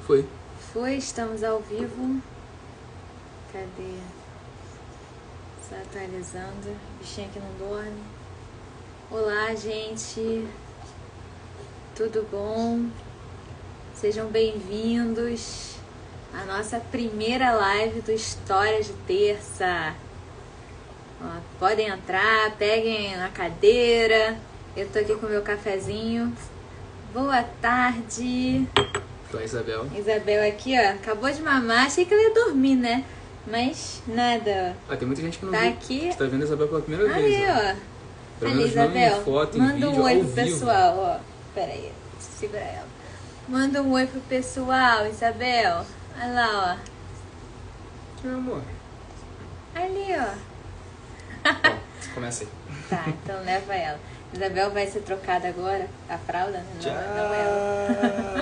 Foi. Foi, estamos ao vivo. Cadê? Só atualizando. O bichinho aqui não dorme. Olá, gente. Tudo bom? Sejam bem-vindos à nossa primeira live do História de Terça. Ó, podem entrar, peguem a cadeira. Eu tô aqui com o meu cafezinho. Boa tarde. Com a Isabel. Isabel aqui, ó, acabou de mamar. Achei que ela ia dormir, né? Mas nada. Tem muita gente que não tá viu. aqui. Você tá vendo a Isabel pela primeira Aí, vez, ó. Pelo Ali, menos não Isabel. em foto, em Manda vídeo, um oi ao pro vivo. pessoal, ó. Pera aí, segura ela. Manda um oi pro pessoal, Isabel. Olha lá, ó. Meu amor. Ali, ó. Bom, começa aí. Tá, então leva ela. Isabel vai ser trocada agora, a fralda, né? Tchau. Não ela.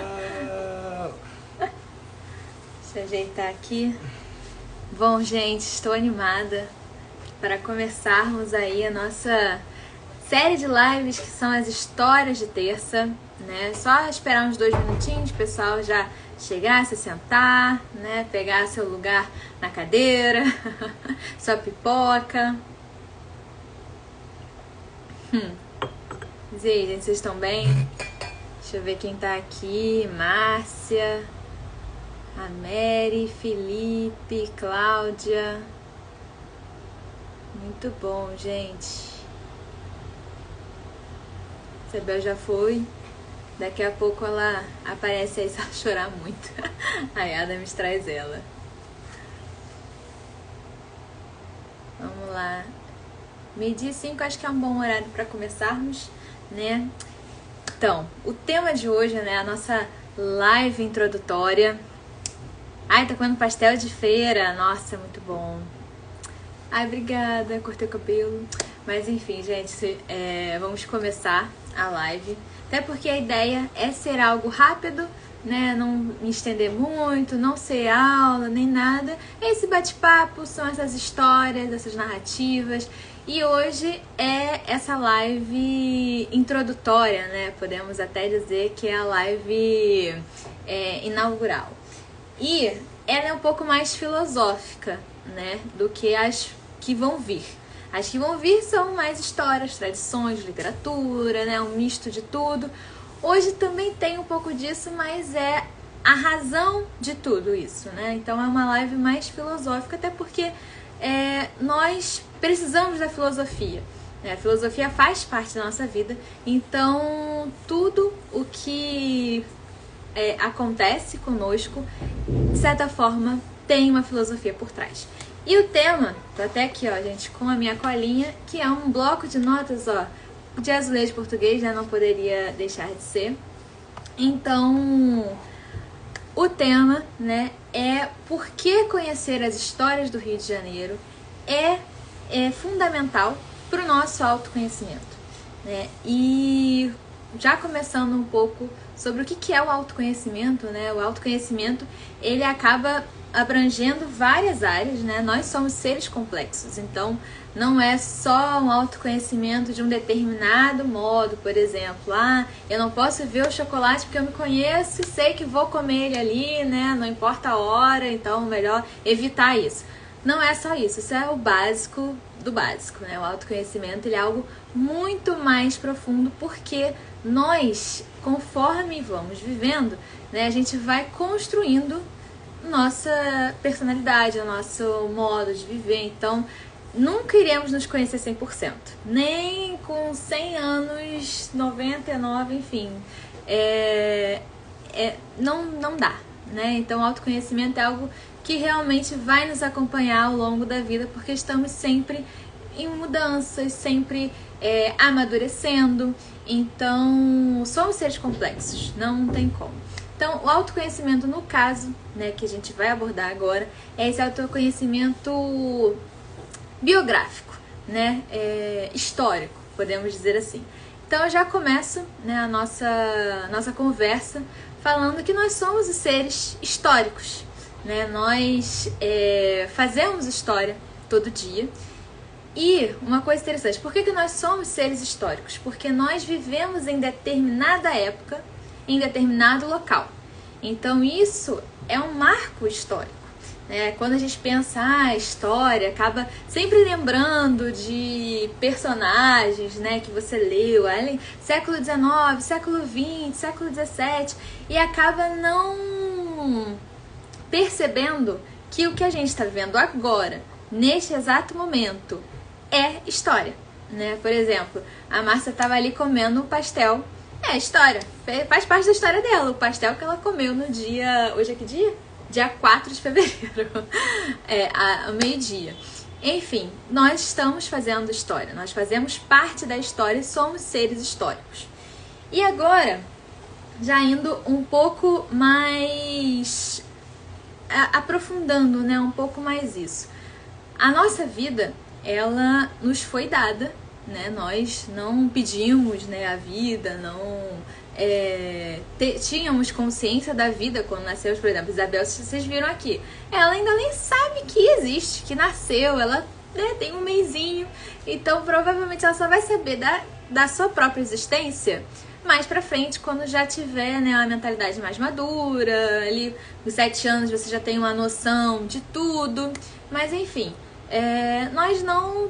Deixa eu ajeitar aqui. Bom, gente, estou animada para começarmos aí a nossa série de lives que são as histórias de terça, né? Só esperar uns 2 minutinhos, o pessoal já chegar, se sentar, né? Pegar seu lugar na cadeira, sua pipoca. E aí, gente, vocês estão bem? Deixa eu ver quem tá aqui. Márcia, a Mary, Felipe, Cláudia. Muito bom, gente. Isabel já foi. Daqui a pouco ela aparece aí se ela chorar muito. Aí a Adams traz ela. Vamos lá. 12h05, acho que é um bom horário para começarmos, né? Então, o tema de hoje, né, a nossa live introdutória. Ai, tá comendo pastel de feira. Nossa, muito bom. Ai, obrigada, cortei o cabelo. Mas enfim, gente, vamos começar a live. Até porque a ideia é ser algo rápido, né? Não me estender muito, não ser aula, nem nada. Esse bate-papo são essas histórias, essas narrativas. E hoje é essa live introdutória, né? Podemos até dizer que é a live inaugural. E ela é um pouco mais filosófica, né? Do que as que vão vir. As que vão vir são mais histórias, tradições, literatura, né? Um misto de tudo. Hoje também tem um pouco disso, mas é a razão de tudo isso, né? Então é uma live mais filosófica, até porque nós precisamos da filosofia. A filosofia faz parte da nossa vida, então tudo o que acontece conosco, de certa forma, tem uma filosofia por trás. E o tema, tô até aqui, ó, gente, com a minha colinha, que é um bloco de notas, ó, de azulejo português, né? Não poderia deixar de ser. Então, o tema, né, é por que conhecer as histórias do Rio de Janeiro é fundamental para o nosso autoconhecimento, né? E já começando um pouco sobre o que é o autoconhecimento, né? O autoconhecimento, ele acaba abrangendo várias áreas, né? Nós somos seres complexos, então não é só um autoconhecimento de um determinado modo, por exemplo, eu não posso ver o chocolate porque eu me conheço e sei que vou comer ele ali, né? Não importa a hora, então melhor evitar isso. Não é só isso, isso é o básico do básico, né? O autoconhecimento, ele é algo muito mais profundo, porque nós, conforme vamos vivendo, né, a gente vai construindo nossa personalidade, o nosso modo de viver. Então, nunca iremos nos conhecer 100%, nem com 100 anos, 99, enfim. Não dá, né? Então, o autoconhecimento é algo que realmente vai nos acompanhar ao longo da vida, porque estamos sempre em mudanças, sempre amadurecendo. Então, somos seres complexos, não tem como. Então, o autoconhecimento, no caso, né, que a gente vai abordar agora, é esse autoconhecimento biográfico, né, histórico, podemos dizer assim. Então, eu já começo, né, a nossa conversa falando que nós somos os seres históricos, né? Nós fazemos história todo dia. E uma coisa interessante, por que nós somos seres históricos? Porque nós vivemos em determinada época, em determinado local. Então isso é um marco histórico. Quando a gente pensa, a história, acaba sempre lembrando de personagens, né, que você leu, século XIX, século XX, século XVII, e acaba não percebendo que o que a gente está vivendo agora, neste exato momento, é história, né? Por exemplo, a Márcia estava ali comendo um pastel, é história, faz parte da história dela, o pastel que ela comeu no dia, hoje é que dia? Dia 4 de fevereiro, ao meio-dia. Enfim, nós estamos fazendo história, nós fazemos parte da história e somos seres históricos. E agora, já indo um pouco mais, aprofundando, né, um pouco mais isso. A nossa vida, ela nos foi dada, né, nós não pedimos, né, a vida, não... tínhamos consciência da vida quando nascemos. Por exemplo, Isabel, vocês viram aqui, ela ainda nem sabe que existe, que nasceu, ela, né, tem um mesinho, então provavelmente ela só vai saber da sua própria existência mais pra frente, quando já tiver, né, uma mentalidade mais madura, ali nos 7 anos você já tem uma noção de tudo, mas enfim, nós não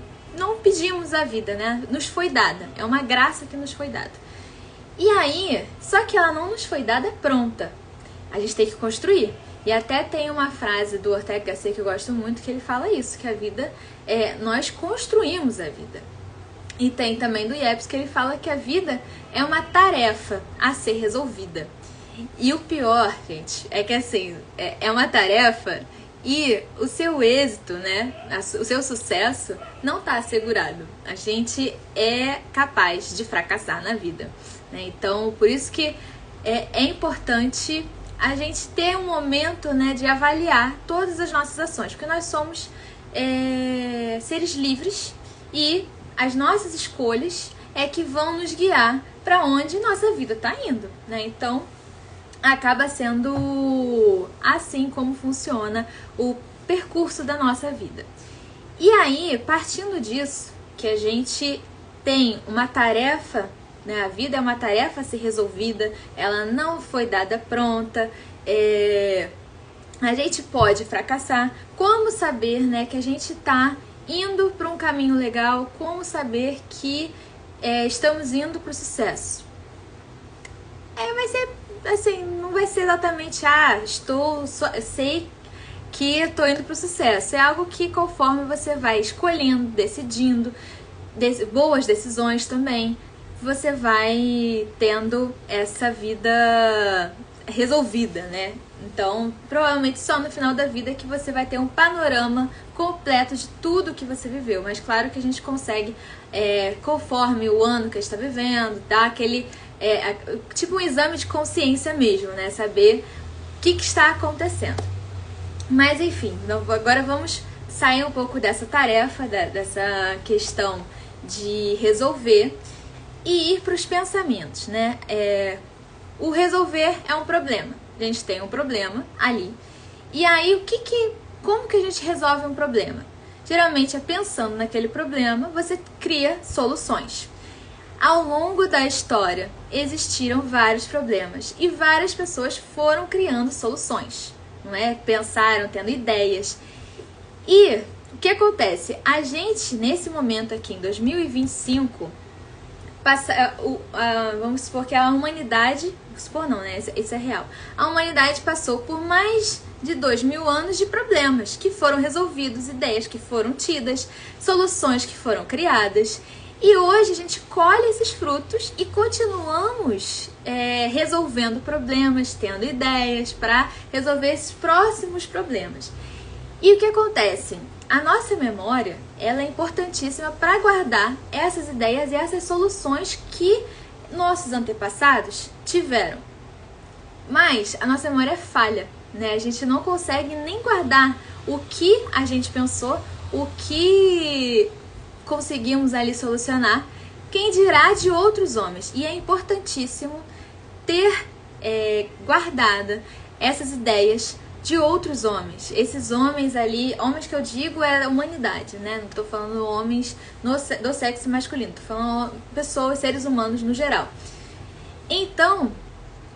pedimos a vida, né, nos foi dada, é uma graça que nos foi dada. E aí, só que ela não nos foi dada pronta. A gente tem que construir. E até tem uma frase do Ortega Gasset que eu gosto muito, que ele fala isso, que a vida, nós construímos a vida. E tem também do Yepes que ele fala que a vida é uma tarefa a ser resolvida. E o pior, gente, é que assim, é uma tarefa e o seu êxito, né, o seu sucesso não está assegurado. A gente é capaz de fracassar na vida. Então, por isso que é importante a gente ter um momento, né, de avaliar todas as nossas ações, porque nós somos seres livres e as nossas escolhas é que vão nos guiar para onde nossa vida está indo, né? Então, acaba sendo assim como funciona o percurso da nossa vida. E aí, partindo disso, que a gente tem uma tarefa, né? A vida é uma tarefa a ser resolvida, ela não foi dada pronta, a gente pode fracassar. Como saber, né, que a gente está indo para um caminho legal? Como saber que estamos indo para o sucesso? Vai ser assim, não vai ser exatamente, sei que estou indo para o sucesso. É algo que conforme você vai escolhendo, decidindo, boas decisões também, você vai tendo essa vida resolvida, né? Então, provavelmente só no final da vida que você vai ter um panorama completo de tudo que você viveu. Mas claro que a gente consegue, conforme o ano que a gente está vivendo, dar aquele, tipo um exame de consciência mesmo, né? Saber o que está acontecendo. Mas enfim, agora vamos sair um pouco dessa tarefa, dessa questão de resolver e ir para os pensamentos, né? O resolver é um problema. A gente tem um problema ali. E aí, como que a gente resolve um problema? Geralmente é pensando naquele problema, você cria soluções. Ao longo da história, existiram vários problemas e várias pessoas foram criando soluções, não é? Pensaram, tendo ideias. E o que acontece? A gente, nesse momento aqui, em 2025, vamos supor que a humanidade, supor não, né? Isso é real. A humanidade passou por mais de 2000 anos de problemas que foram resolvidos, ideias que foram tidas, soluções que foram criadas. E hoje a gente colhe esses frutos e continuamos resolvendo problemas, tendo ideias para resolver esses próximos problemas. E o que acontece? A nossa memória, ela é importantíssima para guardar essas ideias e essas soluções que nossos antepassados tiveram. Mas a nossa memória é falha, né? A gente não consegue nem guardar o que a gente pensou, o que conseguimos ali solucionar, quem dirá de outros homens. E é importantíssimo ter guardada essas ideias de outros homens. Esses homens ali, homens que eu digo é a humanidade, né? Não tô falando homens do sexo masculino, tô falando pessoas, seres humanos no geral. Então,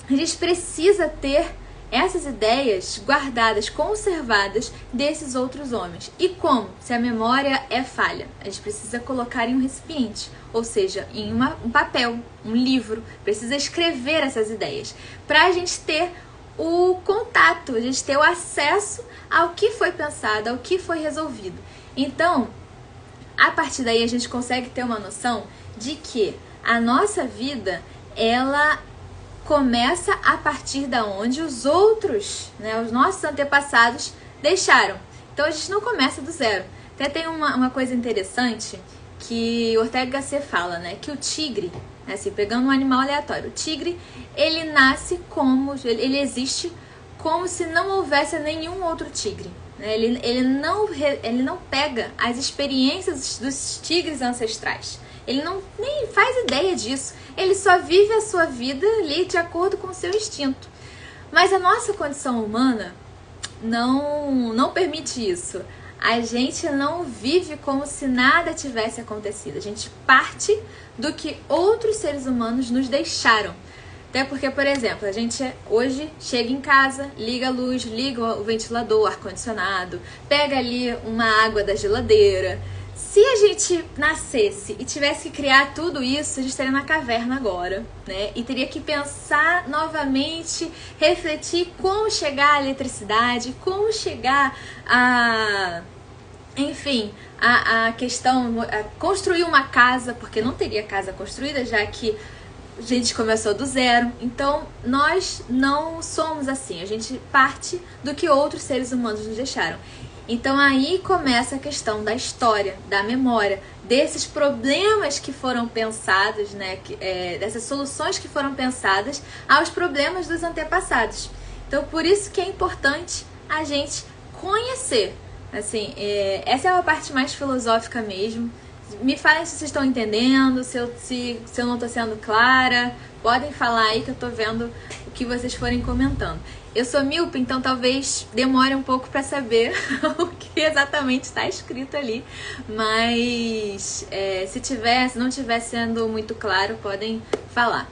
a gente precisa ter essas ideias guardadas, conservadas desses outros homens. E como? Se a memória é falha, a gente precisa colocar em um recipiente, ou seja, em um papel, um livro, precisa escrever essas ideias, para a gente ter o contato, a gente ter o acesso ao que foi pensado, ao que foi resolvido. Então, a partir daí a gente consegue ter uma noção de que a nossa vida, ela começa a partir da onde os outros, né, os nossos antepassados deixaram. Então a gente não começa do zero. Até tem uma coisa interessante que Ortega Gasset fala, né, que o tigre, assim, pegando um animal aleatório, o tigre, ele nasce como, ele existe como se não houvesse nenhum outro tigre. Ele não pega as experiências dos tigres ancestrais. Ele nem faz ideia disso. Ele só vive a sua vida ali de acordo com o seu instinto. Mas a nossa condição humana não permite isso. A gente não vive como se nada tivesse acontecido. A gente parte do que outros seres humanos nos deixaram. Até porque, por exemplo, a gente hoje chega em casa, liga a luz, liga o ventilador, o ar-condicionado, pega ali uma água da geladeira. Se a gente nascesse e tivesse que criar tudo isso, a gente estaria na caverna agora, né? E teria que pensar novamente, refletir como chegar à eletricidade, como chegar a... Enfim, a questão... A construir uma casa, porque não teria casa construída, já que a gente começou do zero. Então, nós não somos assim. A gente parte do que outros seres humanos nos deixaram. Então, aí começa a questão da história, da memória, desses problemas que foram pensados, né? Dessas soluções que foram pensadas aos problemas dos antepassados. Então, por isso que é importante a gente conhecer. Assim, essa é uma parte mais filosófica mesmo. Me falem se vocês estão entendendo, se eu não estou sendo clara. Podem falar aí que eu estou vendo o que vocês forem comentando. Eu sou míope, então talvez demore um pouco para saber o que exatamente está escrito ali. Mas se não estiver sendo muito claro, podem falar.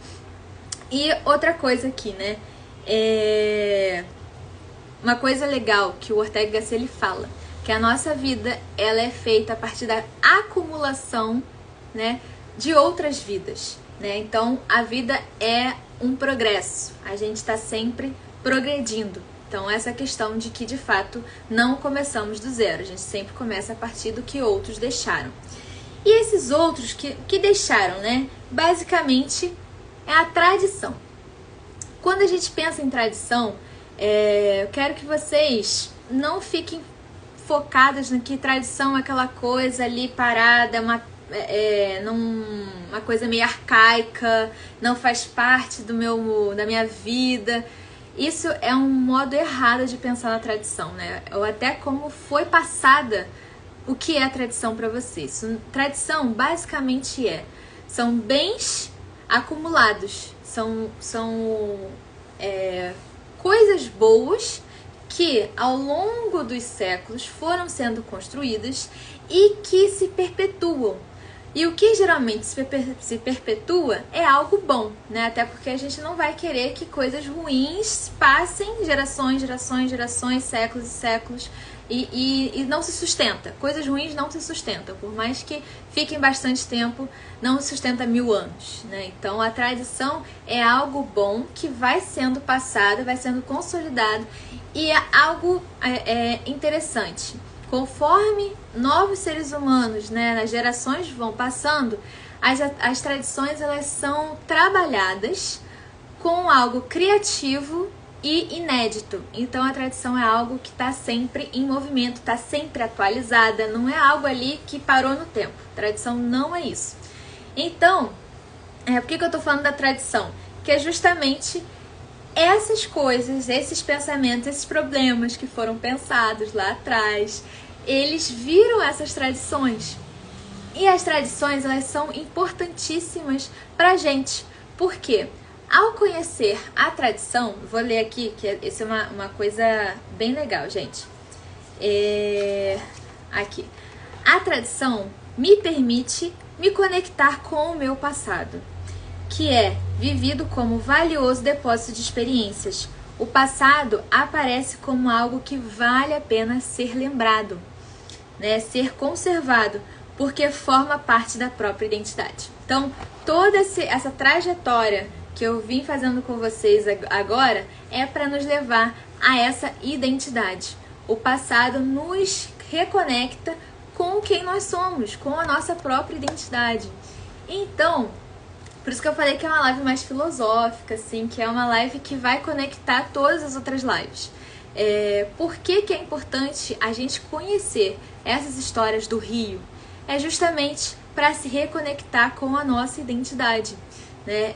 E outra coisa aqui, né? Uma coisa legal que o Ortega Gasset ele fala, que a nossa vida ela é feita a partir da acumulação, né, de outras vidas, né? Então a vida é um progresso, a gente está sempre progredindo. Então essa questão de que de fato não começamos do zero, a gente sempre começa a partir do que outros deixaram. E esses outros que deixaram, né, basicamente é a tradição. Quando a gente pensa em tradição, eu quero que vocês não fiquem focadas no que tradição é aquela coisa ali parada, uma coisa meio arcaica, não faz parte da minha vida. Isso é um modo errado de pensar na tradição, né? Ou até como foi passada o que é a tradição para vocês. Tradição basicamente são bens acumulados, são coisas boas que ao longo dos séculos foram sendo construídas e que se perpetuam. E o que geralmente se perpetua é algo bom, né? Até porque a gente não vai querer que coisas ruins passem gerações, séculos e séculos e não se sustenta. Coisas ruins não se sustentam, por mais que fiquem bastante tempo, não se sustenta 1000 anos, né? Então a tradição é algo bom que vai sendo passado, vai sendo consolidado e é algo interessante. Conforme novos seres humanos, né, as gerações vão passando, as tradições elas são trabalhadas com algo criativo e inédito. Então a tradição é algo que está sempre em movimento, está sempre atualizada, não é algo ali que parou no tempo. Tradição não é isso. Então, por que eu estou falando da tradição? Que é justamente essas coisas, esses pensamentos, esses problemas que foram pensados lá atrás, eles viram essas tradições. E as tradições, elas são importantíssimas pra gente. Por quê? Ao conhecer a tradição, vou ler aqui, que essa é uma coisa bem legal, gente. Aqui. A tradição me permite me conectar com o meu passado, que é vivido como valioso depósito de experiências, o passado aparece como algo que vale a pena ser lembrado, né? Ser conservado, porque forma parte da própria identidade. Então, toda essa trajetória que eu vim fazendo com vocês agora é para nos levar a essa identidade. O passado nos reconecta com quem nós somos, com a nossa própria identidade. Então, por isso que eu falei que é uma live mais filosófica, assim, que é uma live que vai conectar todas as outras lives. Por que é importante a gente conhecer essas histórias do Rio? É justamente para se reconectar com a nossa identidade, né?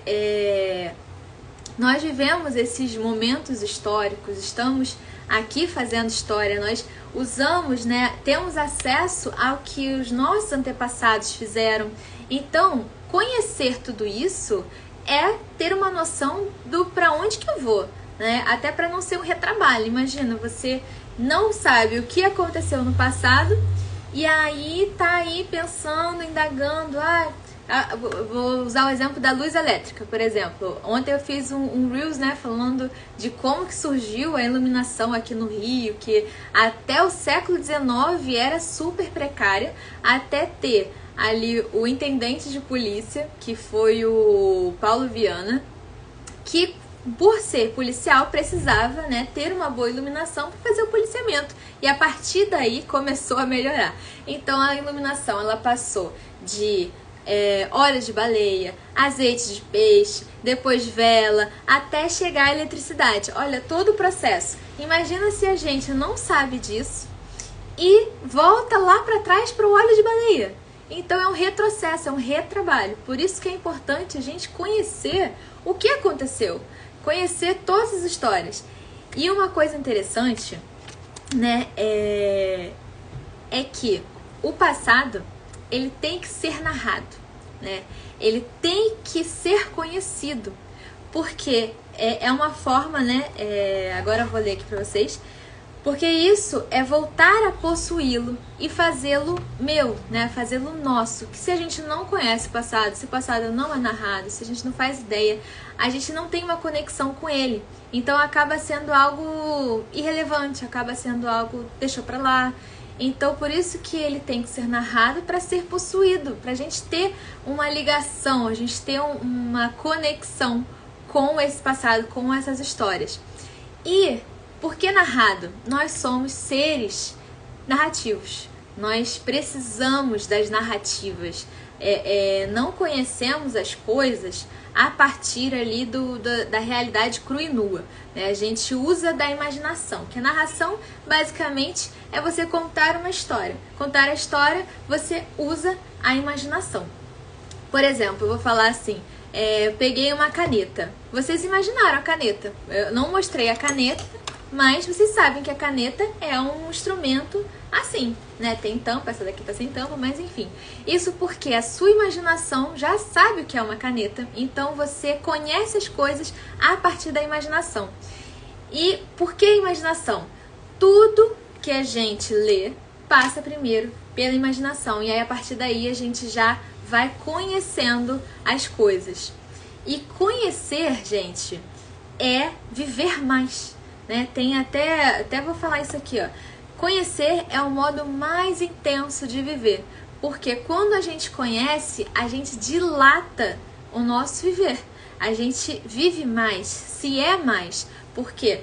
Nós vivemos esses momentos históricos, estamos aqui fazendo história, nós usamos, né? Temos acesso ao que os nossos antepassados fizeram. Então, conhecer tudo isso é ter uma noção do para onde que eu vou, né? Até para não ser um retrabalho. Imagina, você não sabe o que aconteceu no passado e aí tá aí pensando, indagando, vou usar o exemplo da luz elétrica, por exemplo. Ontem eu fiz um Reels, né, falando de como que surgiu a iluminação aqui no Rio, que até o século XIX era super precária, até ter ali o intendente de polícia, que foi o Paulo Viana, que por ser policial precisava, né, ter uma boa iluminação para fazer o policiamento. E a partir daí começou a melhorar. Então a iluminação ela passou de óleo de baleia, azeite de peixe, depois vela, até chegar à eletricidade. Olha, todo o processo. Imagina se a gente não sabe disso e volta lá para trás para o óleo de baleia. Então é um retrocesso, é um retrabalho. Por isso que é importante a gente conhecer o que aconteceu, conhecer todas as histórias. E uma coisa interessante, né, é que o passado ele tem que ser narrado, né? Ele tem que ser conhecido, porque é uma forma, né? Agora eu vou ler aqui para vocês. Porque isso é voltar a possuí-lo e fazê-lo meu, né? Fazê-lo nosso. Que se a gente não conhece o passado, se o passado não é narrado, se a gente não faz ideia, a gente não tem uma conexão com ele. Então acaba sendo algo irrelevante, acaba sendo algo deixou pra lá. Então por isso que ele tem que ser narrado para ser possuído, pra gente ter uma ligação, a gente ter uma conexão com esse passado, com essas histórias. E por que narrado? Nós somos seres narrativos. Nós precisamos das narrativas. Não conhecemos as coisas a partir ali da realidade crua e nua, né? A gente usa da imaginação, que a narração basicamente é você contar uma história. Contar a história, você usa a imaginação. Por exemplo, eu vou falar assim, peguei uma caneta. Vocês imaginaram a caneta. Eu não mostrei a caneta, mas vocês sabem que a caneta é um instrumento assim, né? Tem tampa, essa daqui tá sem tampa, mas enfim. Isso porque a sua imaginação já sabe o que é uma caneta, então você conhece as coisas a partir da imaginação. E por que imaginação? Tudo que a gente lê passa primeiro pela imaginação, e aí a partir daí a gente já vai conhecendo as coisas. E conhecer, gente, é viver mais. Né? Tem até vou falar isso aqui, ó. Conhecer é o modo mais intenso de viver, porque quando a gente conhece, a gente dilata o nosso viver, a gente vive mais, se é mais, porque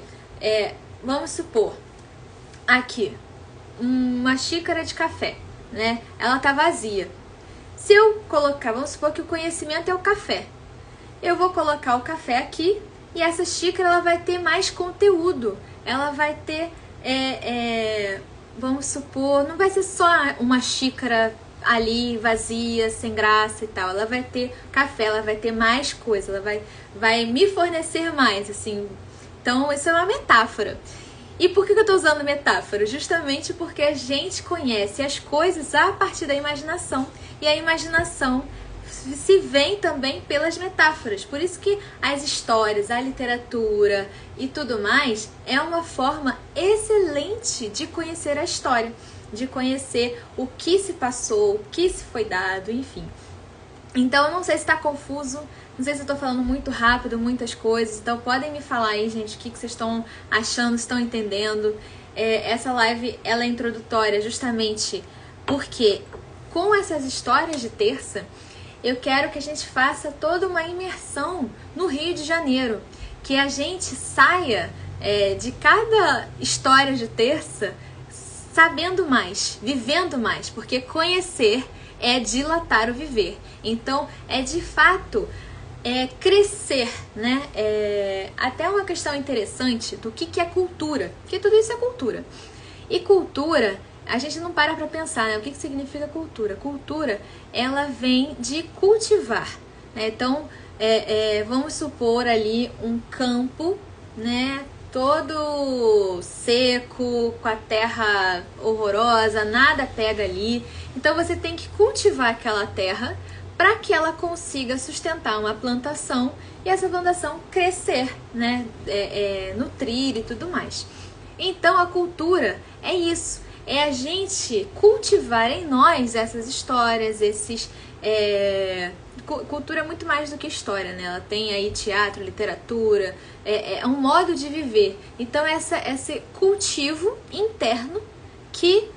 vamos supor aqui uma xícara de café, né? Ela tá vazia. Se eu colocar, vamos supor que o conhecimento é o café, eu vou colocar o café aqui. E essa xícara ela vai ter mais conteúdo, ela vai ter, vamos supor, não vai ser só uma xícara ali vazia, sem graça e tal. Ela vai ter café, ela vai ter mais coisa, ela vai me fornecer mais, assim. Então isso é uma metáfora. E por que eu tô usando metáfora? Justamente porque a gente conhece as coisas a partir da imaginação. E a imaginação se vem também pelas metáforas. Por isso que as histórias, a literatura e tudo mais é uma forma excelente de conhecer a história, de conhecer o que se passou, o que se foi dado, enfim. Então eu não sei se está confuso, Não sei se eu tô falando muito rápido, muitas coisas, então podem me falar aí, gente, o que vocês estão achando, estão entendendo. Essa live, ela é introdutória justamente porque com essas histórias de terça, eu quero que a gente faça toda uma imersão no Rio de Janeiro, que a gente saia de cada história de terça sabendo mais, vivendo mais, porque conhecer é dilatar o viver. Então, de fato crescer, né? Até uma questão interessante do que é cultura, porque tudo isso é cultura. E cultura, a gente não para pra pensar, né? O que significa cultura? Cultura, ela vem de cultivar, né? Então, vamos supor ali um campo, né? Todo seco, com a terra horrorosa, nada pega ali. Então você tem que cultivar aquela terra para que ela consiga sustentar uma plantação e essa plantação crescer, né? Nutrir e tudo mais. Então a cultura é isso, é a gente cultivar em nós essas histórias, cultura é muito mais do que história, né? Ela tem aí teatro, literatura, é um modo de viver. Então esse cultivo interno que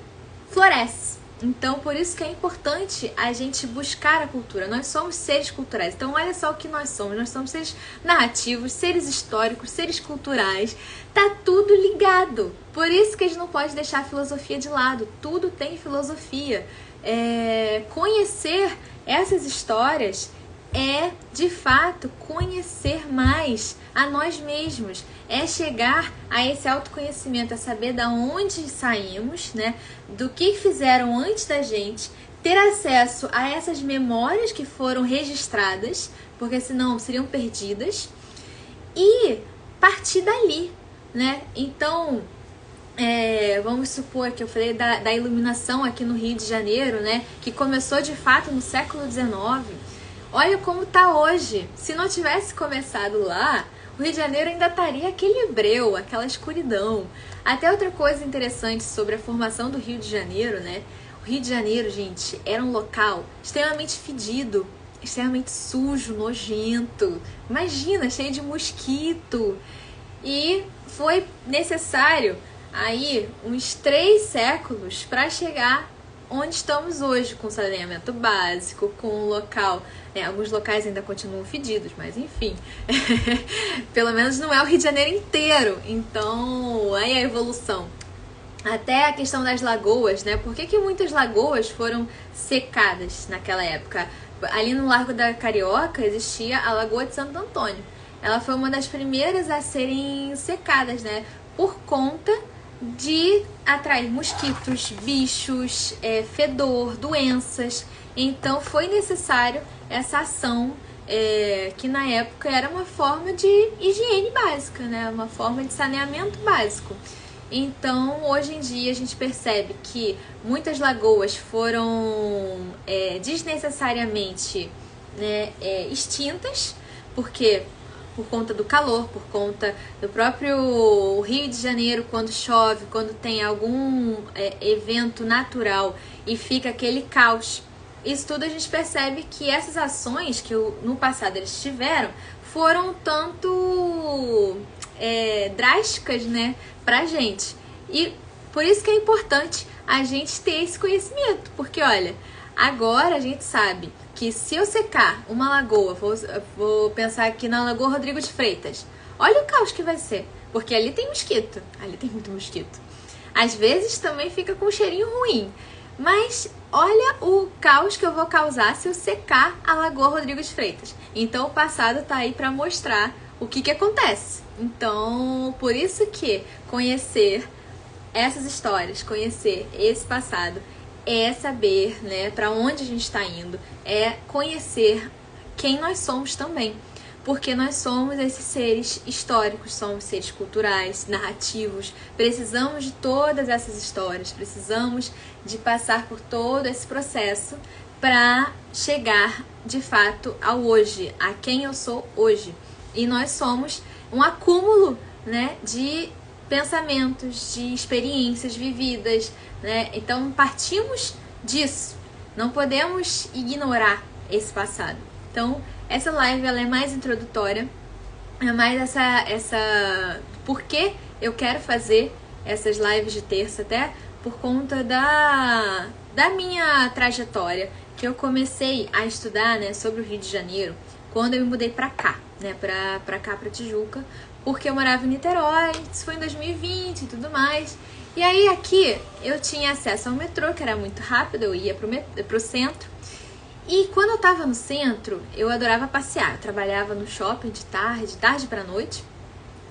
floresce. Então, por isso que é importante a gente buscar a cultura. Nós somos seres culturais. Então, olha só o que nós somos. Nós somos seres narrativos, seres históricos, seres culturais. Tá tudo ligado. Por isso que a gente não pode deixar a filosofia de lado. Tudo tem filosofia. Conhecer essas histórias de fato, conhecer mais a nós mesmos. É chegar a esse autoconhecimento, a saber da onde saímos, né? Do que fizeram antes da gente, ter acesso a essas memórias que foram registradas, porque senão seriam perdidas, e partir dali, né? Então, vamos supor que eu falei da iluminação aqui no Rio de Janeiro, né? Que começou de fato no século XIX. Olha como tá hoje. Se não tivesse começado lá, o Rio de Janeiro ainda estaria aquele breu, aquela escuridão. Até outra coisa interessante sobre a formação do Rio de Janeiro, né? O Rio de Janeiro, gente, era um local extremamente fedido, extremamente sujo, nojento. Imagina, cheio de mosquito. E foi necessário aí uns 3 séculos para chegar onde estamos hoje, com saneamento básico, com um local, alguns locais ainda continuam fedidos, mas enfim, pelo menos não é o Rio de Janeiro inteiro. Então, aí a evolução. Até a questão das lagoas, né? Por que muitas lagoas foram secadas naquela época? Ali no Largo da Carioca existia a Lagoa de Santo Antônio. Ela foi uma das primeiras a serem secadas, né? Por conta de atrair mosquitos, bichos, fedor, doenças. Então foi necessário essa ação que na época era uma forma de higiene básica, né? Uma forma de saneamento básico. Então hoje em dia a gente percebe que muitas lagoas foram desnecessariamente, né, extintas, porque por conta do calor, por conta do próprio Rio de Janeiro, quando chove, quando tem algum evento natural e fica aquele caos. Isso tudo a gente percebe que essas ações que no passado eles tiveram foram tanto drásticas, né, pra gente. E por isso que é importante a gente ter esse conhecimento, porque olha, agora a gente sabe que se eu secar uma lagoa, vou pensar aqui na Lagoa Rodrigo de Freitas, olha o caos que vai ser, porque ali tem mosquito, ali tem muito mosquito. Às vezes também fica com um cheirinho ruim, mas olha o caos que eu vou causar se eu secar a Lagoa Rodrigo de Freitas. Então o passado tá aí para mostrar o que acontece. Então, por isso que conhecer essas histórias, conhecer esse passado, saber, né, para onde a gente está indo, conhecer quem nós somos também, porque nós somos esses seres históricos, somos seres culturais, narrativos, precisamos de todas essas histórias, precisamos de passar por todo esse processo para chegar de fato ao hoje, a quem eu sou hoje. E nós somos um acúmulo, né, de pensamentos, de experiências vividas, né? Então partimos disso, não podemos ignorar esse passado. Então essa live ela é mais introdutória, é mais essa por que eu quero fazer essas lives de terça, até por conta da minha trajetória, que eu comecei a estudar, né, sobre o Rio de Janeiro quando eu me mudei pra cá, né, pra Tijuca, porque eu morava em Niterói, isso foi em 2020 e tudo mais. E aí aqui eu tinha acesso ao metrô, que era muito rápido, eu ia pro centro. E quando eu tava no centro, eu adorava passear. Eu trabalhava no shopping de tarde pra noite.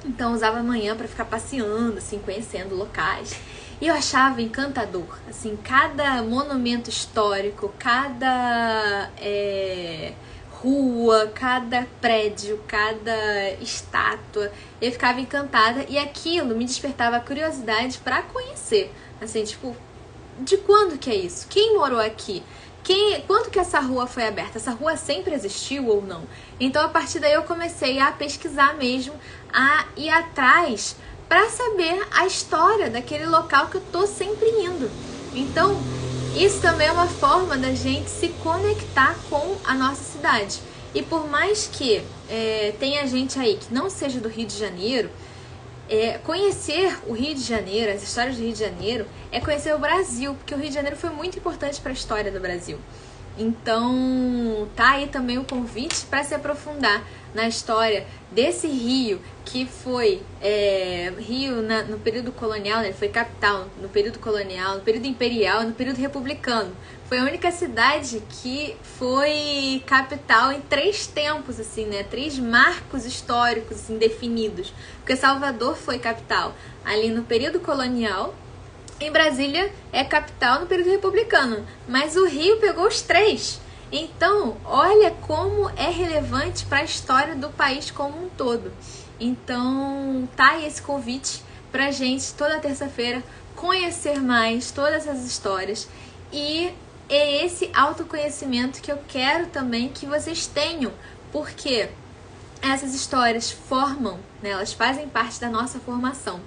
Então eu usava a manhã pra ficar passeando, assim, conhecendo locais. E eu achava encantador, assim, cada monumento histórico, cada rua, cada prédio, cada estátua, eu ficava encantada e aquilo me despertava a curiosidade para conhecer, assim, tipo, de quando que é isso? Quem morou aqui? Quando que essa rua foi aberta? Essa rua sempre existiu ou não? Então, a partir daí eu comecei a pesquisar mesmo, a ir atrás para saber a história daquele local que eu tô sempre indo. Então, isso também é uma forma da gente se conectar com a nossa cidade. E por mais que tenha gente aí que não seja do Rio de Janeiro, conhecer o Rio de Janeiro, as histórias do Rio de Janeiro, é conhecer o Brasil, porque o Rio de Janeiro foi muito importante para a história do Brasil. Então, tá aí também o convite para se aprofundar na história desse rio que foi rio no período colonial, né? Ele foi capital no período colonial, no período imperial, no período republicano. Foi a única cidade que foi capital em 3 tempos, assim, né? 3 marcos históricos assim, definidos. Porque Salvador foi capital ali no período colonial. Em Brasília é capital no período republicano, mas o Rio pegou os 3. Então, olha como é relevante para a história do país como um todo. Então, tá aí esse convite pra gente, toda terça-feira, conhecer mais todas essas histórias. E é esse autoconhecimento que eu quero também que vocês tenham, porque essas histórias formam, né, elas fazem parte da nossa formação.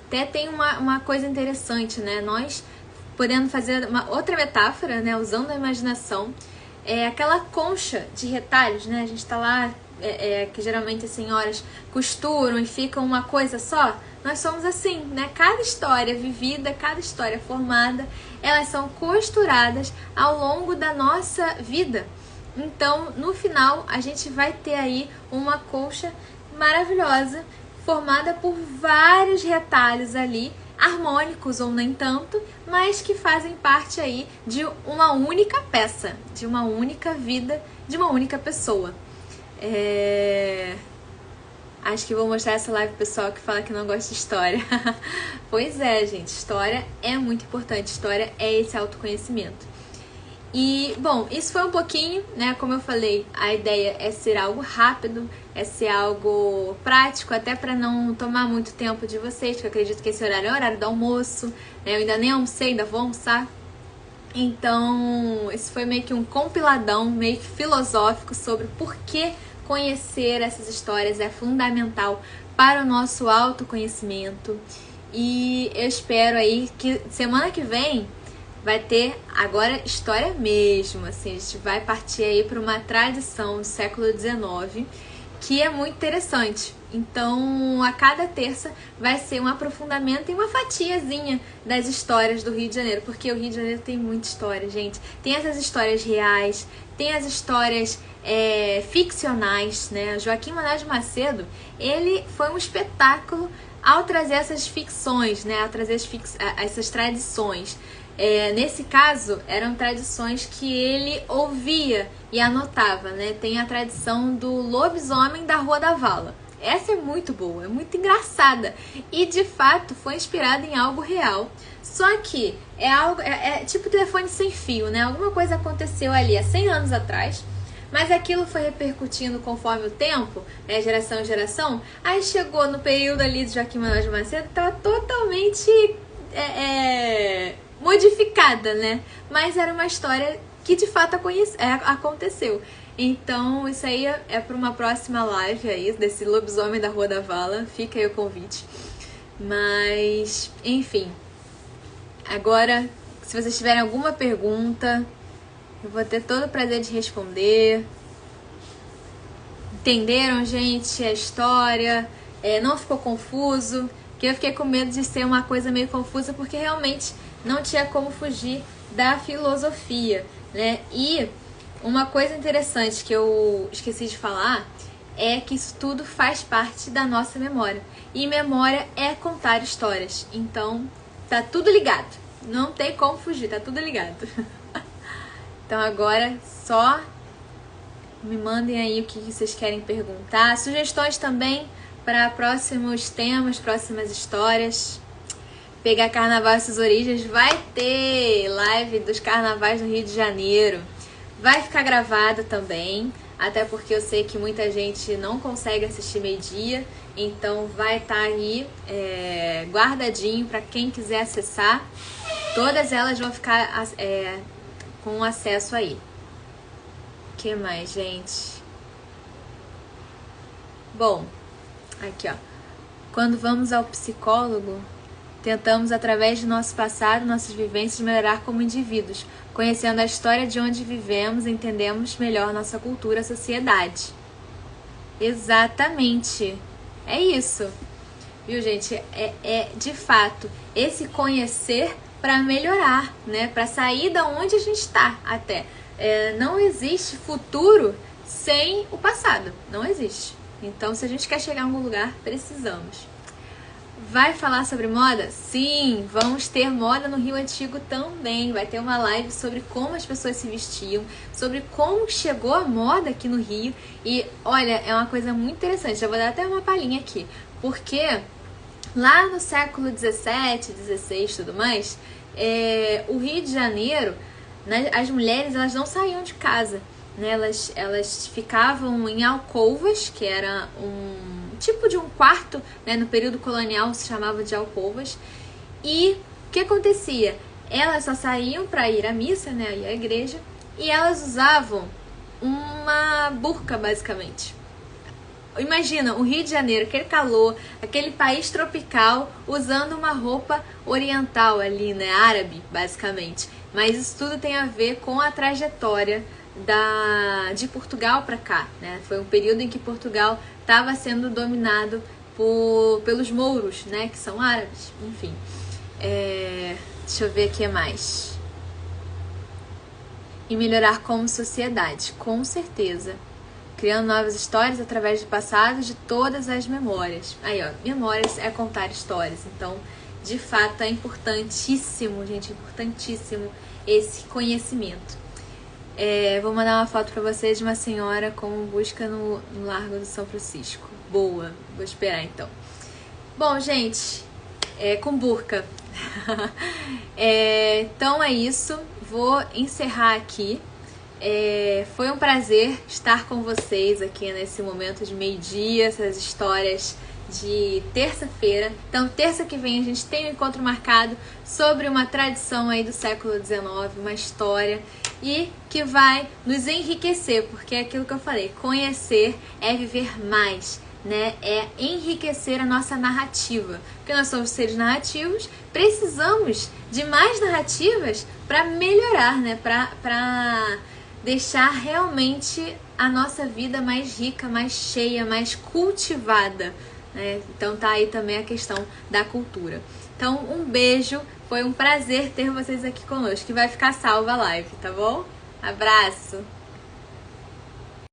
Até tem uma coisa interessante, né? Nós podendo fazer uma outra metáfora, né? Usando a imaginação, aquela concha de retalhos, né? A gente tá lá, que geralmente as senhoras costuram e ficam uma coisa só. Nós somos assim, né? Cada história vivida, cada história formada, elas são costuradas ao longo da nossa vida. Então, no final, a gente vai ter aí uma colcha maravilhosa, formada por vários retalhos ali, harmônicos ou nem tanto, mas que fazem parte aí de uma única peça, de uma única vida, de uma única pessoa. Acho que vou mostrar essa live pro pessoal que fala que não gosta de história. Pois é, gente, história é muito importante, história é esse autoconhecimento. E, bom, isso foi um pouquinho, né? Como eu falei, a ideia é ser algo rápido, é ser algo prático, até para não tomar muito tempo de vocês, porque eu acredito que esse horário é o horário do almoço, né? Eu ainda nem almocei, ainda vou almoçar. Então, esse foi meio que um compiladão, meio que filosófico sobre por que conhecer essas histórias é fundamental para o nosso autoconhecimento. E eu espero aí que semana que vem vai ter agora história mesmo, assim, a gente vai partir aí para uma tradição do século XIX que é muito interessante. Então, a cada terça vai ser um aprofundamento e uma fatiazinha das histórias do Rio de Janeiro, porque o Rio de Janeiro tem muita história, gente. Tem essas histórias reais, tem as histórias ficcionais, né? Joaquim Manoel de Macedo, ele foi um espetáculo ao trazer essas ficções, né? Ao trazer essas tradições. Nesse caso, eram tradições que ele ouvia e anotava, né? Tem a tradição do lobisomem da Rua da Vala. Essa é muito boa, é muito engraçada e de fato foi inspirada em algo real. Só que é tipo telefone sem fio, né? Alguma coisa aconteceu ali há 100 anos atrás, mas aquilo foi repercutindo conforme o tempo, né? Geração em geração. Aí chegou no período ali de Joaquim Manoel de Macedo, estava totalmente modificada, né? Mas era uma história que de fato aconteceu. Então, isso aí é para uma próxima live aí, desse lobisomem da Rua da Vala. Fica aí o convite. Mas, enfim. Agora, se vocês tiverem alguma pergunta, eu vou ter todo o prazer de responder. Entenderam, gente, a história? Não ficou confuso? Que eu fiquei com medo de ser uma coisa meio confusa, porque realmente não tinha como fugir da filosofia, né? E uma coisa interessante que eu esqueci de falar é que isso tudo faz parte da nossa memória. E memória é contar histórias. Então, tá tudo ligado. Não tem como fugir, tá tudo ligado. Então agora só me mandem aí o que vocês querem perguntar. Sugestões também para próximos temas, próximas histórias. Pegar Carnaval e suas origens. Vai ter live dos carnavais no Rio de Janeiro. Vai ficar gravado também. Até porque eu sei que muita gente não consegue assistir meio-dia. Então vai estar aí guardadinho para quem quiser acessar. Todas elas vão ficar com acesso aí. O que mais, gente? Bom, aqui ó. Quando vamos ao psicólogo, tentamos, através do nosso passado, nossas vivências, melhorar como indivíduos. Conhecendo a história de onde vivemos, entendemos melhor nossa cultura, sociedade. Exatamente. É isso. Viu, gente? De fato, esse conhecer para melhorar, né? Para sair da onde a gente está até. Não existe futuro sem o passado. Não existe. Então, se a gente quer chegar a algum lugar, precisamos. Vai falar sobre moda? Sim, vamos ter moda no Rio Antigo também. Vai ter uma live sobre como as pessoas se vestiam, sobre como chegou a moda aqui no Rio. E olha, é uma coisa muito interessante. Já vou dar até uma palhinha aqui. Porque lá no século 17, 16 e tudo mais, o Rio de Janeiro, né, as mulheres elas não saíam de casa. Né? Elas ficavam em alcovas, que era um tipo de um quarto, né? No período colonial se chamava de alcovas. E o que acontecia? Elas só saíam para ir à missa, né? Ir à igreja, e elas usavam uma burca, basicamente. Imagina o Rio de Janeiro, aquele calor, aquele país tropical, usando uma roupa oriental ali, né? Árabe, basicamente. Mas isso tudo tem a ver com a trajetória de Portugal para cá, né? Foi um período em que Portugal estava sendo dominado pelos mouros, né? Que são árabes, enfim. Deixa eu ver aqui mais. E melhorar como sociedade, com certeza. Criando novas histórias através do passado, de todas as memórias. Aí, ó, memórias é contar histórias. Então, de fato, é importantíssimo, gente, importantíssimo esse conhecimento. Vou mandar uma foto pra vocês de uma senhora com busca no Largo do São Francisco. Boa, vou esperar então. Bom, gente, com burca. Então é isso, vou encerrar aqui. Foi um prazer estar com vocês aqui nesse momento de meio-dia, essas histórias de terça-feira. Então, terça que vem a gente tem um encontro marcado sobre uma tradição aí do século XIX, uma história, e que vai nos enriquecer, porque é aquilo que eu falei, conhecer é viver mais, né? É enriquecer a nossa narrativa, porque nós somos seres narrativos, precisamos de mais narrativas para melhorar, né? Para deixar realmente a nossa vida mais rica, mais cheia, mais cultivada. Então tá aí também a questão da cultura. Então um beijo, foi um prazer ter vocês aqui conosco, que vai ficar salva a live, tá bom? Abraço!